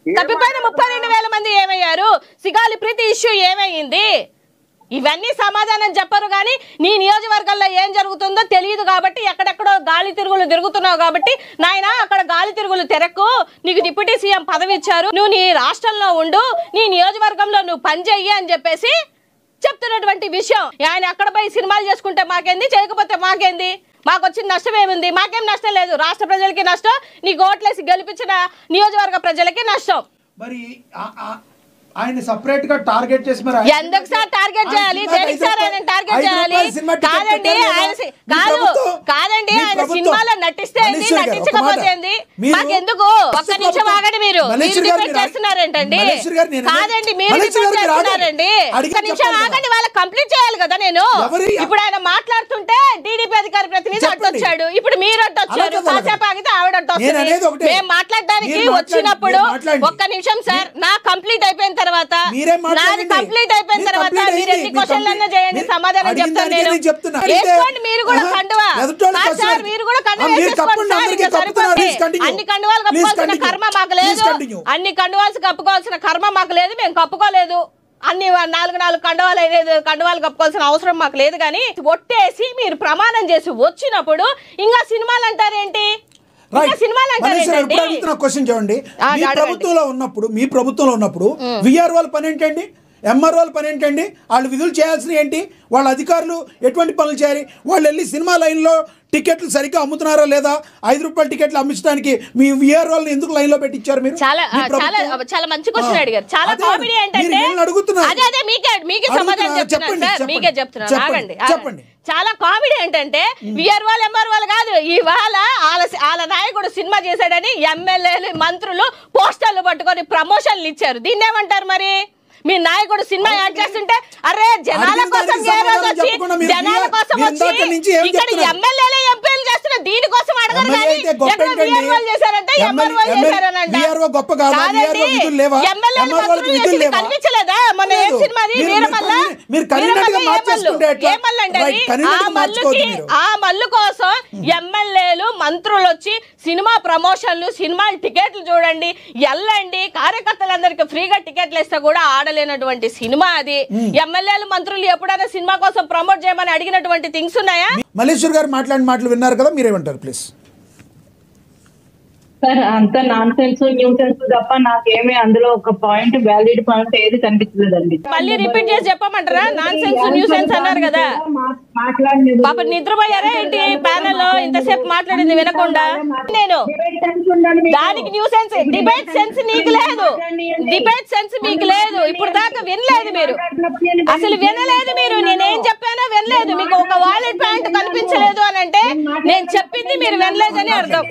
తప్పిపోయిన 32,000 మంది ఏమయ్యారు? సిగాలి ప్రీతి ఇష్యూ ఏమైంది? ఇవన్నీ సమాధానం చెప్పరు కానీ నీ నియోజకవర్గంలో ఏం జరుగుతుందో తెలియదు కాబట్టి ఎక్కడెక్కడో గాలి తిరుగులు తిరుగుతున్నావు కాబట్టి నాయన అక్కడ గాలి తిరుగులు తెరకు, నీకు డిప్యూటీ సీఎం పదవి ఇచ్చారు, నువ్వు నీ రాష్ట్రంలో ఉండు, నీ నియోజకవర్గంలో నువ్వు పని చెయ్యి అని చెప్పేసి చెప్తున్నటువంటి విషయం. ఆయన అక్కడ పోయి సినిమాలు చేసుకుంటే మాకేంది, చేయకపోతే మాకేంది? మాకు వచ్చిన నష్టం ఏముంది? మాకేం నష్టం లేదు. రాష్ట్ర ప్రజలకి నష్టం, నీ ఓట్లేసి గెలిపించిన నియోజకవర్గ ప్రజలకి నష్టం. మరి ఆయన సెపరేట్ గా టార్గెట్ చేసి మరి ఎందుకు సార్ టార్గెట్ చేయాలి? దేనికి సార్ ఆయన టార్గెట్ చేయాలి? కాదండి కాదండి ఆయన సినిమాలో నటిస్తే ఏంది, నటించకపోతే ఏంది? మాకెందుకు? ఒక్క నిమిషం ఆగండి. మీరు డిబేట్ చేస్తున్నారేంటండి? కాదండి మీరు డిబేట్ చేస్తున్నారండి. ఒక్క నిమిషం ఆగండి, వాళ్ళకి కంప్లీట్ చేయాలి కదా. నేను ఇప్పుడు ఆయన మాట్లాడుతుంటే టీడీపీ అధికార ప్రతినిధి అడ్డొచ్చాడు, ఇప్పుడు మీరు అడ్డొచ్చారు. కాసేపు ఆగితే ఆవిడ అడ్డొస్తుంది. మేము మాట్లాడడానికి వచ్చినప్పుడు ఒక్క నిమిషం సార్, నా కంప్లీట్ అయిపోయిన తర్వాత నాది కంప్లీట్ అయిపోయిన తర్వాత మీరు ఎన్ని క్వశ్చన్లన్నా చేయండి, సమాధానం చెప్తాను నేను. వేసుకోండి మీరు కూడా కండువా సార్, మీరు కూడా కండువా వేసుకోండి సార్, ఇంకా సరిపోతుంది. అన్ని కండువాలు కప్పుకోవాల్సిన కర్మ మాకు లేదు, అన్ని కండువాలు కప్పుకోవాల్సిన కర్మ మాకు లేదు, మేము కప్పుకోలేదు. అన్ని 4 కండువాలు లేదు, కండువాలు కప్పుకోవాల్సిన అవసరం మాకు లేదు. కానీ ఒట్టేసి మీరు ప్రమాణం చేసి వచ్చినప్పుడు ఇంకా సినిమాలు అంటారేంటి? క్వశ్చన్ చూడండి, మీ ప్రభుత్వంలో ఉన్నప్పుడు విఆర్ వాళ్ళ పని ఏంటండి, ఎంఆర్ వాళ్ళ పని ఏంటండి? వాళ్ళు విధులు చేయాల్సిన ఏంటి? వాళ్ళ అధికారులు ఎటువంటి పనులు చేయాలి? వాళ్ళు వెళ్ళి సినిమా లైన్లో టికెట్లు సరిగ్గా అమ్ముతున్నారా లేదా? 5 రూపాయల టికెట్లు అమ్మించడానికి మీ విఆర్ వాళ్ళని ఎందుకు లైన్ లో పెట్టించారు మీరు? చాలా మంచి క్వశ్చన్ అడిగారు. చాలా కామెడీ ఏంటంటే చెప్పండి. చాలా కామెడీ ఏంటంటే విఆర్ వాళ్ళు ఎంఆర్ వాళ్ళు కాదు, ఇవాళ వాళ్ళ నాయకుడు సినిమా చేశాడని ఎమ్మెల్యేలు మంత్రులు పోస్టర్లు పట్టుకొని ప్రమోషన్లు ఇచ్చారు. దీన్ని ఏమంటారు మరి? మీ నాయకుడు సినిమా యాడ్ చేస్తుంటే అరే జనాల కోసం జనాల కోసం వచ్చి ఇక్కడ ఎమ్మెల్యేలు ఎంపీలు చేస్తున్న దీనికోసం అడగరు కానీ చేశారంటే కనిపించలేదా మన ఏం సినిమాది ఆ మల్లు కోసం ఎమ్మెల్యేలు మంత్రులు వచ్చి సినిమా ప్రమోషన్లు, సినిమా టికెట్లు చూడండి, వెళ్ళండి, కార్యకర్తలందరికీ ఫ్రీగా టికెట్లు ఇస్తే కూడా ఆడలేనటువంటి సినిమా అది. ఎమ్మెల్యేలు మంత్రులు ఎప్పుడైనా సినిమా కోసం ప్రమోట్ చేయమని అడిగినటువంటి థింగ్స్ ఉన్నాయా? మల్లేశ్వర్ గారు మాట్లాడిన మాటలు విన్నారు కదా, మీరేమంటారు ప్లీజ్? సార్ అంత నాన్ సెన్స్ న్యూ సెన్స్ తప్ప నాకేమీ అందులో ఒక పాయింట్ వ్యాలిడ్ పాయింట్ ఏది కనిపించలేదండి. మళ్ళీ రిపీట్ చేసి చెప్పమంటారా? నాన్ సెన్స్ న్యూ సెన్స్ అన్నారు కదా, పాప నిద్రపోయారా ఏంటి? ప్యానెల్ లో ఇంతసేపు మాట్లాడింది వినకుండా నేను దానికి న్యూ సెన్స్ డిబేట్ సెన్స్ నీకు లేదు, డిబేట్ సెన్స్ మీకు లేదు. ఇప్పుడు దాకా వినలేదు మీరు, అసలు వినలేదు మీరు. నేనేం చెప్పానో వినలేదు. మీకు ఒక వాలిడ్ పాయింట్ కనిపించలేదు అని అంటే నేను చెప్పింది మీరు వినలేదని అర్థం.